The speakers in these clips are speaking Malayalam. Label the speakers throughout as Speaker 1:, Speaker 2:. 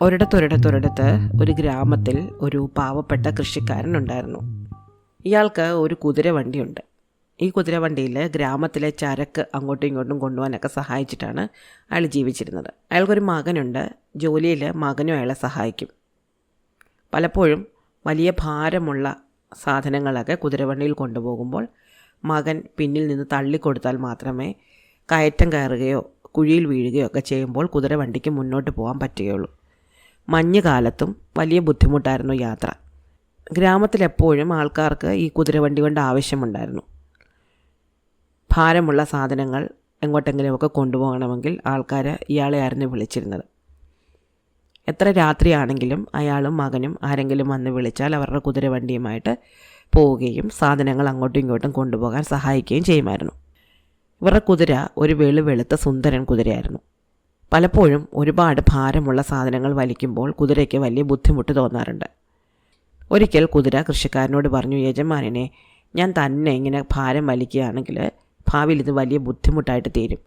Speaker 1: ഒരിടത്തൊരിടത്തൊരിടത്ത് ഒരു ഗ്രാമത്തിൽ ഒരു പാവപ്പെട്ട കൃഷിക്കാരനുണ്ടായിരുന്നു. ഇയാൾക്ക് ഒരു കുതിരവണ്ടിയുണ്ട്. ഈ കുതിരവണ്ടിയിൽ ഗ്രാമത്തിലെ ചരക്ക് അങ്ങോട്ടും ഇങ്ങോട്ടും കൊണ്ടുപോകാനൊക്കെ സഹായിച്ചിട്ടാണ് അയാൾ ജീവിച്ചിരുന്നത്. അയാൾക്കൊരു മകനുണ്ട്. ജോലിയിൽ മകനും അയാളെ സഹായിക്കും. പലപ്പോഴും വലിയ ഭാരമുള്ള സാധനങ്ങളൊക്കെ കുതിരവണ്ടിയിൽ കൊണ്ടുപോകുമ്പോൾ മകൻ പിന്നിൽ നിന്ന് തള്ളിക്കൊടുത്താൽ മാത്രമേ കയറ്റം കയറുകയോ കുഴിയിൽ വീഴുകയോ ഒക്കെ ചെയ്യുമ്പോൾ കുതിരവണ്ടിക്ക് മുന്നോട്ട് പോകാൻ പറ്റുകയുള്ളൂ. മഞ്ഞുകാലത്തും വലിയ ബുദ്ധിമുട്ടായിരുന്നു യാത്ര. ഗ്രാമത്തിലെപ്പോഴും ആൾക്കാർക്ക് ഈ കുതിരവണ്ടി കൊണ്ട് ആവശ്യമുണ്ടായിരുന്നു. ഭാരമുള്ള സാധനങ്ങൾ എങ്ങോട്ടെങ്കിലുമൊക്കെ കൊണ്ടുപോകണമെങ്കിൽ ആൾക്കാർ ഇയാളെയായിരുന്നു വിളിച്ചിരുന്നത്. എത്ര രാത്രിയാണെങ്കിലും അയാളും മകനും ആരെങ്കിലും വന്ന് വിളിച്ചാൽ അവരുടെ കുതിരവണ്ടിയുമായിട്ട് പോവുകയും സാധനങ്ങൾ അങ്ങോട്ടും ഇങ്ങോട്ടും കൊണ്ടുപോകാൻ സഹായിക്കുകയും ചെയ്യുമായിരുന്നു. ഇവരുടെ കുതിര ഒരു വെളുത്ത സുന്ദരൻ കുതിരയായിരുന്നു. പലപ്പോഴും ഒരുപാട് ഭാരമുള്ള സാധനങ്ങൾ വലിക്കുമ്പോൾ കുതിരയ്ക്ക് വലിയ ബുദ്ധിമുട്ട് തോന്നാറുണ്ട്. ഒരിക്കൽ കുതിര കൃഷിക്കാരനോട് പറഞ്ഞു, യജമാനനെ, ഞാൻ തന്നെ ഇങ്ങനെ ഭാരം വലിക്കുകയാണെങ്കിൽ ഭാവിയിൽ ഇത് വലിയ ബുദ്ധിമുട്ടായിട്ട് തീരും.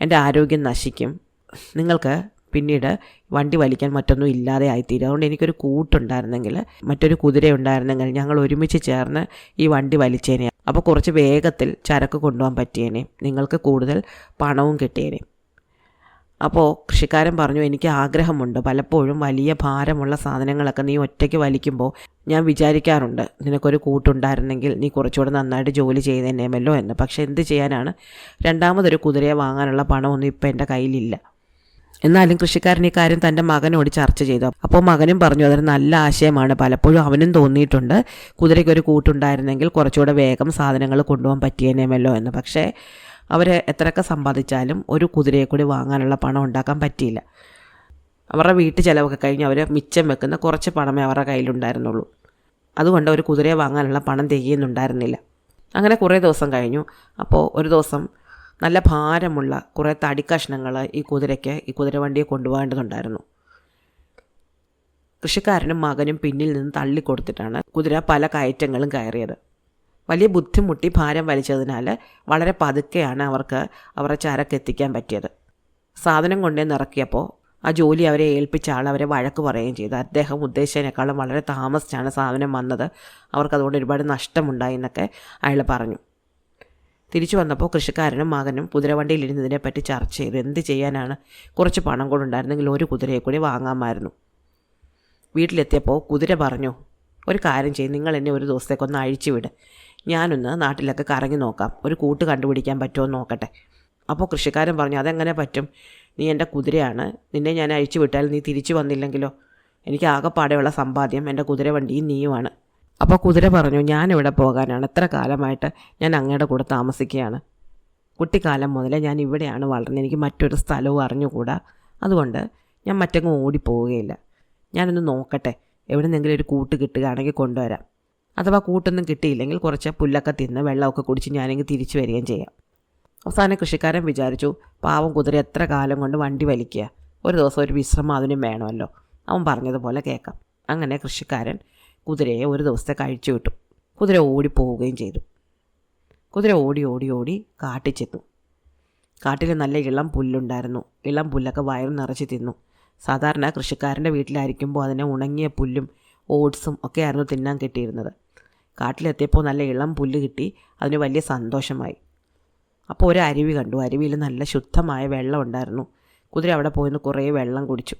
Speaker 1: എൻ്റെ ആരോഗ്യം നശിക്കും. നിങ്ങൾക്ക് പിന്നീട് വണ്ടി വലിക്കാൻ മറ്റൊന്നും ഇല്ലാതെ ആയിത്തീരും. അതുകൊണ്ട് എനിക്കൊരു കൂട്ടുണ്ടായിരുന്നെങ്കിൽ, മറ്റൊരു കുതിര ഉണ്ടായിരുന്നെങ്കിൽ ഞങ്ങൾ ഒരുമിച്ച് ചേർന്ന് ഈ വണ്ടി വലിച്ചേനെ. അപ്പോൾ കുറച്ച് വേഗത്തിൽ ചരക്ക് കൊണ്ടുപോകാൻ പറ്റിയേനെ, നിങ്ങൾക്ക് കൂടുതൽ പണവും കിട്ടിയേനെ. അപ്പോൾ കൃഷിക്കാരൻ പറഞ്ഞു, എനിക്ക് ആഗ്രഹമുണ്ട്. പലപ്പോഴും വലിയ ഭാരമുള്ള സാധനങ്ങളൊക്കെ നീ ഒറ്റയ്ക്ക് വലിക്കുമ്പോൾ ഞാൻ വിചാരിക്കാറുണ്ട്, നിനക്കൊരു കൂട്ടുണ്ടായിരുന്നെങ്കിൽ നീ കുറച്ചുകൂടെ നന്നായിട്ട് ജോലി ചെയ്തേനേമല്ലോ എന്ന്. പക്ഷേ എന്ത് ചെയ്യാനാണ്, രണ്ടാമതൊരു കുതിരയെ വാങ്ങാനുള്ള പണമൊന്നും ഇപ്പം എൻ്റെ കയ്യിലില്ല. എന്നാലും കൃഷിക്കാരൻ ഈ കാര്യം തൻ്റെ മകനോട് ചർച്ച ചെയ്തു. അപ്പോൾ മകനും പറഞ്ഞു, അതൊരു നല്ല ആശയമാണ്. പലപ്പോഴും അവനും തോന്നിയിട്ടുണ്ട്, കുതിരയ്ക്കൊരു കൂട്ടുണ്ടായിരുന്നെങ്കിൽ കുറച്ചുകൂടെ വേഗം സാധനങ്ങൾ കൊണ്ടുപോകാൻ പറ്റിയേനേമല്ലോ എന്ന്. പക്ഷേ അവർ എത്രയൊക്കെ സമ്പാദിച്ചാലും ഒരു കുതിരയെ കൂടി വാങ്ങാനുള്ള പണം ഉണ്ടാക്കാൻ പറ്റിയില്ല. അവരുടെ വീട്ടു ചിലവൊക്കെ കഴിഞ്ഞ് അവർ മിച്ചം വെക്കുന്ന കുറച്ച് പണമേ അവരുടെ കയ്യിലുണ്ടായിരുന്നുള്ളൂ. അതുകൊണ്ട് ഒരു കുതിരയെ വാങ്ങാനുള്ള പണം തികയുന്നുണ്ടായിരുന്നില്ല. അങ്ങനെ കുറേ ദിവസം കഴിഞ്ഞു. അപ്പോൾ ഒരു ദിവസം നല്ല ഭാരമുള്ള കുറേ തടിക്കഷ്ണങ്ങൾ ഈ കുതിരവണ്ടിയെ കൊണ്ടുപോകേണ്ടതുണ്ടായിരുന്നു. കൃഷിക്കാരനും മകനും പിന്നിൽ നിന്ന് തള്ളിക്കൊടുത്തിട്ടാണ് കുതിര പല കയറ്റങ്ങളും കയറിയത്. വലിയ ബുദ്ധിമുട്ടി ഭാരം വലിച്ചതിനാൽ വളരെ പതുക്കെയാണ് അവർക്ക് അവരുടെ ചരക്ക് എത്തിക്കാൻ പറ്റിയത്. സാധനം കൊണ്ടേ നിറക്കിയപ്പോൾ ആ ജോലി അവരെ ഏൽപ്പിച്ച ആൾ അവരെ വഴക്ക് പറയുകയും ചെയ്തു. അദ്ദേഹം ഉദ്ദേശിച്ചതിനേക്കാളും വളരെ താമസിച്ചാണ് സാധനം വന്നത്, അവർക്കതുകൊണ്ട് ഒരുപാട് നഷ്ടമുണ്ടായി എന്നൊക്കെ അയാൾ പറഞ്ഞു. തിരിച്ചു വന്നപ്പോൾ കൃഷിക്കാരനും മകനും കുതിരവണ്ടിയിലിരുന്ന് ഇതിനെപ്പറ്റി ചർച്ച ചെയ്തു. എന്ത് ചെയ്യാനാണ്, കുറച്ച് പണം കൊണ്ടുണ്ടായിരുന്നെങ്കിൽ ഒരു കുതിരയെ കൂടി വാങ്ങാമായിരുന്നു. വീട്ടിലെത്തിയപ്പോൾ കുതിര പറഞ്ഞു, ഒരു കാര്യം ചെയ്യും, നിങ്ങൾ എന്നെ ഒരു ദിവസത്തേക്കൊന്ന് അഴിച്ചു വിട്. ഞാനൊന്ന് നാട്ടിലൊക്കെ കറങ്ങി നോക്കാം, ഒരു കൂട്ട് കണ്ടുപിടിക്കാൻ പറ്റുമോ എന്ന് നോക്കട്ടെ. അപ്പോൾ കൃഷിക്കാരൻ പറഞ്ഞു, അതെങ്ങനെ പറ്റും, നീ എൻ്റെ കുതിരയാണ്, നിന്നെ ഞാൻ അഴിച്ചു വിട്ടാൽ നീ തിരിച്ചു വന്നില്ലെങ്കിലോ, എനിക്ക് ആകെപ്പാടെയുള്ള സമ്പാദ്യം എൻ്റെ കുതിരവണ്ടിയും നീയുമാണ്. അപ്പോൾ കുതിര പറഞ്ഞു, ഞാനിവിടെ പോകാനാണ്, എത്ര കാലമായിട്ട് ഞാൻ അങ്ങയുടെ കൂടെ താമസിക്കുകയാണ്. കുട്ടിക്കാലം മുതലേ ഞാൻ ഇവിടെയാണ് വളർന്നത്, എനിക്ക് മറ്റൊരു സ്ഥലവും അറിഞ്ഞുകൂടാ. അതുകൊണ്ട് ഞാൻ മറ്റെങ്ങും ഓടിപ്പോവുകയില്ല. ഞാനൊന്ന് നോക്കട്ടെ, എവിടെന്നെങ്കിലും ഒരു കൂട്ട് കിട്ടുകയാണെങ്കിൽ കൊണ്ടുവരാം. അഥവാ കൂട്ടൊന്നും കിട്ടിയില്ലെങ്കിൽ കുറച്ച് പുല്ലൊക്കെ തിന്ന് വെള്ളമൊക്കെ കുടിച്ച് ഞാനെങ്കിൽ തിരിച്ചു വരികയും ചെയ്യാം. അവസാനം കൃഷിക്കാരൻ വിചാരിച്ചു, പാവം കുതിര എത്ര കാലം കൊണ്ട് വണ്ടി വലിക്കുക, ഒരു ദിവസം ഒരു വിശ്രമം അതിനും വേണമല്ലോ. അവൻ പറഞ്ഞതുപോലെ കേൾക്കാം. അങ്ങനെ കൃഷിക്കാരൻ കുതിരയെ ഒരു ദിവസത്തെ കഴിച്ചു വിട്ടു. കുതിര ഓടിപ്പോവുകയും ചെയ്തു. കുതിര ഓടി ഓടി ഓടി കാട്ടിൽ ചെന്നു. കാട്ടിൽ നല്ല ഇളം പുല്ലുണ്ടായിരുന്നു. ഇളം പുല്ലൊക്കെ വയറ് നിറച്ച് തിന്നു. സാധാരണ കൃഷിക്കാരൻ്റെ വീട്ടിലായിരിക്കുമ്പോൾ അതിനെ ഉണങ്ങിയ പുല്ലും ഓട്സും ഒക്കെ ആയിരുന്നു തിന്നാൻ കിട്ടിയിരുന്നത്. കാട്ടിലെത്തിയപ്പോൾ നല്ല ഇളം പുല്ല് കിട്ടി. അതിന് വലിയ സന്തോഷമായി. അപ്പോൾ ഒരു അരുവി കണ്ടു. അരുവിയിൽ നല്ല ശുദ്ധമായ വെള്ളം ഉണ്ടായിരുന്നു. കുതിര അവിടെ പോയിന്ന് കുറേ വെള്ളം കുടിച്ചു.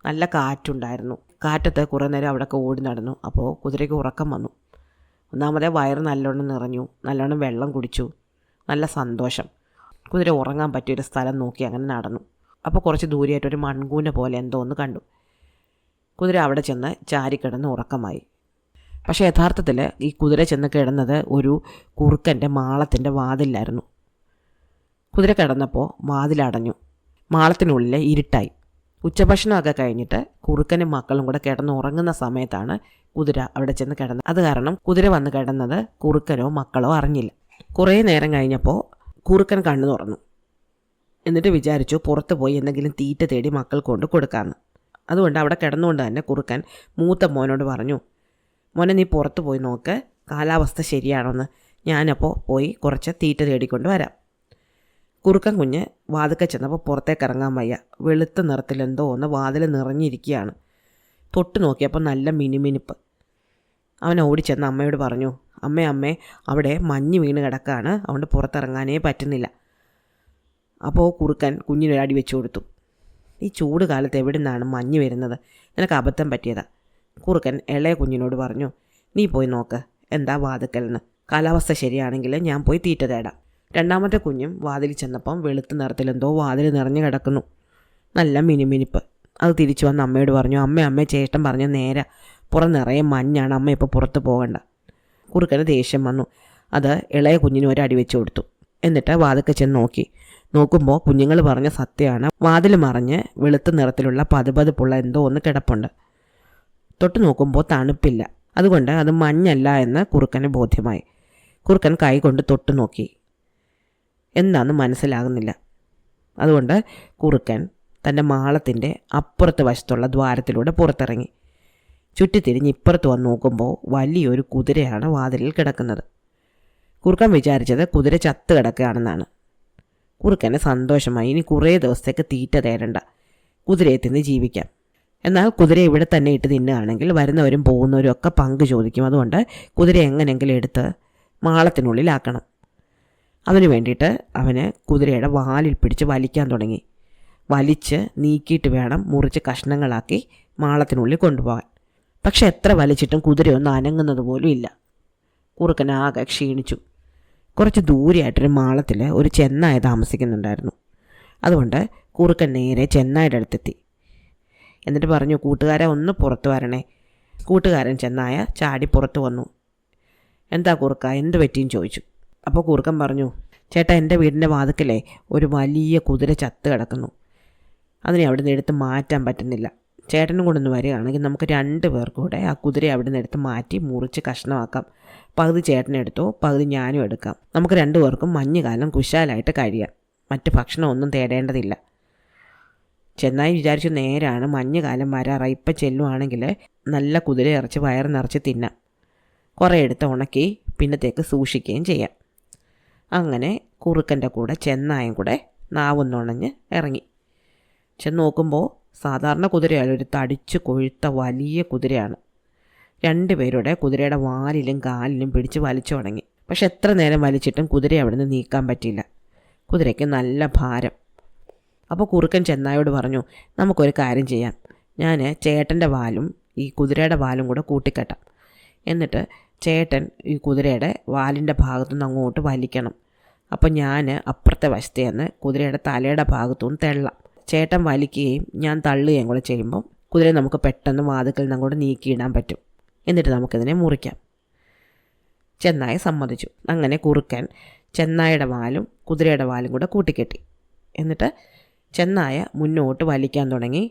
Speaker 1: നല്ല കാറ്റുണ്ടായിരുന്നു. കാറ്റത്ത് കുറേ നേരം അവിടെയൊക്കെ ഓടി നടന്നു. അപ്പോൾ കുതിരയ്ക്ക് ഉറക്കം വന്നു. ഒന്നാമതേ വയറ് നല്ലോണം നിറഞ്ഞു, നല്ലോണം വെള്ളം കുടിച്ചു, നല്ല സന്തോഷം. കുതിര ഉറങ്ങാൻ പറ്റിയൊരു സ്ഥലം നോക്കി അങ്ങനെ നടന്നു. അപ്പോൾ കുറച്ച് ദൂരെയായിട്ടൊരു മൺകൂന പോലെ എന്തോ ഒന്ന് കണ്ടു. കുതിര അവിടെ ചെന്ന് ചാരിക്കിടന്ന് ഉറക്കമായി. പക്ഷേ യഥാർത്ഥത്തിൽ ഈ കുതിര ചെന്ന് കിടന്നത് ഒരു കുറുക്കൻ്റെ മാളത്തിൻ്റെ വാതിലായിരുന്നു. കുതിര കിടന്നപ്പോൾ വാതിലടഞ്ഞു. മാളത്തിനുള്ളിൽ ഇരുട്ടായി. ഉച്ചഭക്ഷണമൊക്കെ കഴിഞ്ഞിട്ട് കുറുക്കനും മക്കളും കൂടെ കിടന്ന് ഉറങ്ങുന്ന സമയത്താണ് കുതിര അവിടെ ചെന്ന് കിടന്നത്. അത് കാരണം കുതിര വന്ന് കിടന്നത് കുറുക്കനോ മക്കളോ അറിഞ്ഞില്ല. കുറേ നേരം കഴിഞ്ഞപ്പോൾ കുറുക്കൻ കണ്ണു തുറന്നു. എന്നിട്ട് വിചാരിച്ചു പുറത്ത് പോയി എന്തെങ്കിലും തീറ്റ തേടി മക്കൾക്ക് കൊണ്ട് കൊടുക്കാമെന്ന്. അതുകൊണ്ട് അവിടെ കിടന്നുകൊണ്ട് തന്നെ കുറുക്കൻ മൂത്ത മോനോട് പറഞ്ഞു, മോനെ നീ പുറത്ത് പോയി നോക്ക്, കാലാവസ്ഥ ശരിയാണോന്ന്. ഞാനപ്പോൾ പോയി കുറച്ച് തീറ്റ തേടിക്കൊണ്ട് വരാം. കുറുക്കൻ കുഞ്ഞ് വാതിൽക്കൽ ചെന്നപ്പോൾ പുറത്തേക്ക് ഇറങ്ങാൻ വയ്യ. വെളുത്ത നിറത്തിലെന്തോ ഒന്ന് വാതിൽ നിറഞ്ഞിരിക്കുകയാണ്. തൊട്ട് നോക്കിയപ്പോൾ നല്ല മിനുമിനുപ്പ്. അവൻ ഓടിച്ചെന്ന് അമ്മയോട് പറഞ്ഞു, അമ്മേ അവിടെ മഞ്ഞ് വീണ് കിടക്കുകയാണ്, അതുകൊണ്ട് പുറത്തിറങ്ങാനേ പറ്റുന്നില്ല. അപ്പോൾ കുറുക്കൻ കുഞ്ഞിനൊരു അടി വെച്ചു കൊടുത്തു. ഈ ചൂട് കാലത്ത് എവിടെ നിന്നാണ് മഞ്ഞ് വരുന്നത്? നിനക്ക് അബദ്ധം പറ്റിയതാ. കുറുക്കൻ ഇളയ കുഞ്ഞിനോട് പറഞ്ഞു, നീ പോയി നോക്ക് എന്താ വാതിൽക്കലെന്ന്. കാലാവസ്ഥ ശരിയാണെങ്കിൽ ഞാൻ പോയി തീറ്റ തേടാം. രണ്ടാമത്തെ കുഞ്ഞും വാതിൽ ചെന്നപ്പം വെളുത്ത നിറത്തിലെന്തോ വാതിൽ നിറഞ്ഞു കിടക്കുന്നു. നല്ല മിനുമിനിപ്പ്. അത് തിരിച്ചു വന്ന് അമ്മയോട് പറഞ്ഞു, അമ്മേ ചേട്ടൻ പറഞ്ഞ നേരെ, പുറം നിറയെ മഞ്ഞാണ്, അമ്മ ഇപ്പോൾ പുറത്ത് പോകണ്ട. കുറുക്കന് ദേഷ്യം വന്നു. അത് ഇളയ കുഞ്ഞിന് ഒരു അടി വെച്ച് കൊടുത്തു. എന്നിട്ട് വാതിൽക്കൽ ചെന്ന് നോക്കുമ്പോൾ കുഞ്ഞുങ്ങൾ പറഞ്ഞ സത്യമാണ്. വാതിൽ മറിഞ്ഞ് വെളുത്ത നിറത്തിലുള്ള പതുപതുപ്പുള്ള എന്തോ ഒന്ന് കിടപ്പുണ്ട്. തൊട്ട് നോക്കുമ്പോൾ തണുപ്പില്ല. അതുകൊണ്ട് അത് മഞ്ഞല്ല എന്ന് കുറുക്കന് ബോധ്യമായി. കുറുക്കൻ കൈ കൊണ്ട് തൊട്ട് നോക്കി. എന്താണെന്ന് മനസ്സിലാകുന്നില്ല. അതുകൊണ്ട് കുറുക്കൻ തൻ്റെ മാളത്തിൻ്റെ അപ്പുറത്തെ വശത്തുള്ള ദ്വാരത്തിലൂടെ പുറത്തിറങ്ങി. ചുറ്റിത്തിരിഞ്ഞ് ഇപ്പുറത്ത് വന്ന് നോക്കുമ്പോൾ വലിയൊരു കുതിരയാണ് വാതിലിൽ കിടക്കുന്നത്. കുറുക്കൻ വിചാരിച്ചത് കുതിര ചത്ത് കിടക്കുകയാണെന്നാണ്. കുറുക്കന് സന്തോഷമായി. ഇനി കുറേ ദിവസത്തേക്ക് തീറ്റ തേടണ്ട, കുതിരയെ തിന്ന് ജീവിക്കാം. എന്നാൽ കുതിര ഇവിടെ തന്നെ ഇട്ട് തിന്നുകയാണെങ്കിൽ വരുന്നവരും പോകുന്നവരും ഒക്കെ പങ്ക് ചോദിക്കും. അതുകൊണ്ട് കുതിര എങ്ങനെയെങ്കിലും എടുത്ത് മാളത്തിനുള്ളിലാക്കണം. അതിനു വേണ്ടിയിട്ട് അവന് കുതിരയുടെ വാലിൽ പിടിച്ച് വലിക്കാൻ തുടങ്ങി. വലിച്ച് നീക്കിയിട്ട് വേണം മുറിച്ച് കഷ്ണങ്ങളാക്കി മാളത്തിനുള്ളിൽ കൊണ്ടുപോകാൻ. പക്ഷെ എത്ര വലിച്ചിട്ടും കുതിരയൊന്നും അനങ്ങുന്നത് പോലും ഇല്ല. കുറുക്കനാകെ ക്ഷീണിച്ചു. കുറച്ച് ദൂരെയായിട്ടൊരു മാളത്തിൽ ഒരു ചെന്നായ താമസിക്കുന്നുണ്ടായിരുന്നു. അതുകൊണ്ട് കുറുക്കൻ നേരെ ചെന്നായുടെ അടുത്തെത്തി. എന്നിട്ട് പറഞ്ഞു, കൂട്ടുകാരെ ഒന്ന് പുറത്ത് വരണേ. കൂട്ടുകാരൻ ചെന്നായ ചാടി പുറത്ത് വന്നു. എന്താ കുറുക്ക, എന്ത് പറ്റിയെന്ന് ചോദിച്ചു. അപ്പോൾ കുറുക്കൻ പറഞ്ഞു, ചേട്ടാ, എൻ്റെ വീടിൻ്റെ വാതിക്കലേ ഒരു വലിയ കുതിര ചത്ത് കിടക്കുന്നു. അതിനെ അവിടെ നിന്ന് എടുത്ത് മാറ്റാൻ പറ്റുന്നില്ല. ചേട്ടനും കൊണ്ടൊന്ന് വരികയാണെങ്കിൽ നമുക്ക് 2 പേർക്കും കൂടെ ആ കുതിരയെ അവിടെ നിന്ന് എടുത്ത് മാറ്റി മുറിച്ച് കഷ്ണമാക്കാം. പകുതി ചേട്ടനെടുത്തോ പകുതി ഞാനും എടുക്കാം. നമുക്ക് 2 പേർക്കും മഞ്ഞുകാലം കുശാലായിട്ട് കഴിയാം. മറ്റ് ഭക്ഷണമൊന്നും തേടേണ്ടതില്ല. ചെന്നായി വിചാരിച്ചു, നേരാണ്, മഞ്ഞുകാലം വരാറായി. ഇപ്പം ചെല്ലുവാണെങ്കിൽ നല്ല കുതിര ഇറച്ചി വയറ് നിറച്ച് തിന്നാം. കുറേ എടുത്ത് ഉണക്കി പിന്നത്തേക്ക് സൂക്ഷിക്കുകയും ചെയ്യാം. അങ്ങനെ കുറുക്കൻ്റെ കൂടെ ചെന്നായും കൂടെ നാവുന്നുണഞ്ഞ് ഇറങ്ങി. ചെന്ന് നോക്കുമ്പോൾ സാധാരണ കുതിരയല്ല, ഒരു തടിച്ച് കൊഴുത്ത വലിയ കുതിരയാണ്. 2 പേരുടെ കുതിരയുടെ വാലിലും കാലിലും പിടിച്ച് വലിച്ചു തുടങ്ങി. പക്ഷെ എത്ര നേരം വലിച്ചിട്ടും കുതിരയെ അവിടെ നിന്ന് നീക്കാൻ പറ്റിയില്ല. കുതിരയ്ക്ക് നല്ല ഭാരം. അപ്പോൾ കുറുക്കൻ ചെന്നായോട് പറഞ്ഞു, നമുക്കൊരു കാര്യം ചെയ്യാം. ഞാൻ ചേട്ടൻ്റെ വാലും ഈ കുതിരയുടെ വാലും കൂടെ കൂട്ടിക്കെട്ടാം. എന്നിട്ട് ചേട്ടൻ ഈ കുതിരയുടെ വാലിൻ്റെ ഭാഗത്തുനിന്ന് അങ്ങോട്ട് വലിക്കണം. അപ്പോൾ ഞാൻ അപ്പുറത്തെ വശത്ത് നിന്ന് കുതിരയുടെ തലയുടെ ഭാഗത്തുനിന്ന് തെള്ളാം. ചേട്ടൻ വലിക്കുകയും ഞാൻ തള്ളുകയും കൂടെ ചെയ്യുമ്പം കുതിരയെ നമുക്ക് പെട്ടെന്ന് വാതിക്കൽ നിന്ന് അങ്ങോട്ട് നീക്കിയിടാൻ പറ്റും. എന്നിട്ട് നമുക്കിതിനെ മുറിക്കാം. ചെന്നായ സമ്മതിച്ചു. അങ്ങനെ കുറുക്കൻ ചെന്നായുടെ വാലും കുതിരയുടെ വാലും കൂടെ കൂട്ടിക്കെട്ടി. എന്നിട്ട് ചെന്നായ മുന്നോട്ട് വലിക്കാൻ തുടങ്ങി.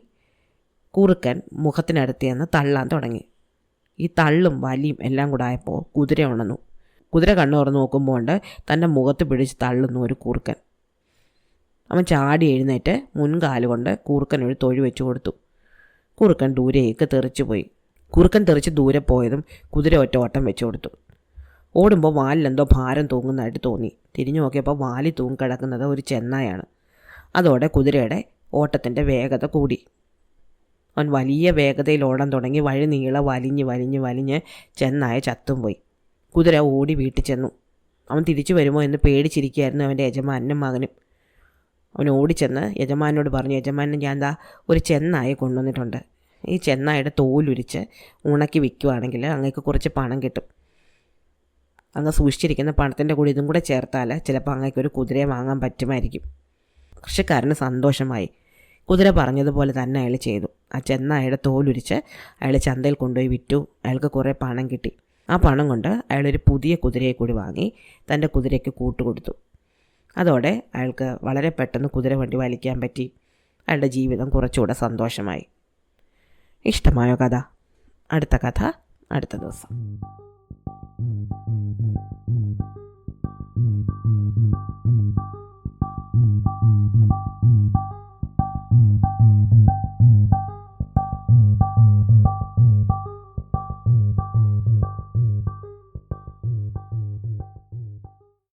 Speaker 1: കുറുക്കൻ മുഖത്തിനടുത്ത് നിന്ന് തള്ളാൻ തുടങ്ങി. ഈ തള്ളും വലിയും എല്ലാം കൂടെ ആയപ്പോൾ കുതിര ഉണർന്നു. കുതിര കണ്ണു തുറന്ന് നോക്കുമ്പോൾ ഉണ്ട് തൻ്റെ മുഖത്ത് പിടിച്ച് തള്ളുന്നു ഒരു കുറുക്കൻ. അവൻ ചാടി എഴുന്നേറ്റ് മുൻകാലുകൊണ്ട് കുറുക്കനൊരു തൊഴി വെച്ച് കൊടുത്തു. കുറുക്കൻ ദൂരേക്ക് തെറിച്ചു പോയി. കുറുക്കൻ തെറിച്ച് ദൂരെ പോയതും കുതിര ഒറ്റ ഓട്ടം വെച്ച് കൊടുത്തു. ഓടുമ്പോൾ വാലിലെന്തോ ഭാരം തൂങ്ങുന്നതായിട്ട് തോന്നി. തിരിഞ്ഞു നോക്കിയപ്പോൾ വാലിൽ തൂങ്ങിക്കിടക്കുന്നത് ഒരു ചെന്നായാണ്. അതോടെ കുതിരയുടെ ഓട്ടത്തിൻ്റെ വേഗത കൂടി. അവൻ വലിയ വേഗതയിൽ ഓടാൻ തുടങ്ങി. വഴി നീളെ വലിഞ്ഞ് ചെന്നായ ചത്തും പോയി. കുതിര ഓടി വീട്ടിൽ ചെന്നു. അവൻ തിരിച്ചു വരുമോ എന്ന് പേടിച്ചിരിക്കുകയായിരുന്നു അവൻ്റെ യജമാനും മകനും. അവൻ ഓടിച്ചെന്ന് യജമാനോട് പറഞ്ഞു, യജമാനൻ, ഞാൻ ദാ ഒരു ചെന്നായെ കൊണ്ടുവന്നിട്ടുണ്ട്. ഈ ചെന്നായുടെ തോലുരിച്ച് ഉണക്കി വിൽക്കുവാണെങ്കിൽ അങ്ങേക്ക് കുറച്ച് പണം കിട്ടും. അങ്ങ് സൂക്ഷിച്ചിരിക്കുന്ന പണത്തിൻ്റെ കൂടെ ഇതും കൂടെ ചേർത്താൽ ചിലപ്പോൾ അങ്ങേക്കൊരു കുതിരയെ വാങ്ങാൻ പറ്റുമായിരിക്കും. കൃഷിക്കാരന് സന്തോഷമായി. കുതിര പറഞ്ഞതുപോലെ തന്നെ അയാൾ ചെയ്തു. ആ ചെന്നായുടെ തോലുരിച്ച് അയാൾ ചന്തയിൽ കൊണ്ടുപോയി വിറ്റു. അയാൾക്ക് കുറേ പണം കിട്ടി. ആ പണം കൊണ്ട് അയാളൊരു പുതിയ കുതിരയെ കൂടി വാങ്ങി തൻ്റെ കുതിരയ്ക്ക് കൂട്ടുകൊടുത്തു. അതോടെ അയാൾക്ക് വളരെ പെട്ടെന്ന് കുതിര വണ്ടി വലിക്കാൻ പറ്റി. അയാളുടെ ജീവിതം കുറച്ചുകൂടെ സന്തോഷമായി. ഇഷ്ടമായോ കഥ? അടുത്ത കഥ അടുത്ത ദിവസം.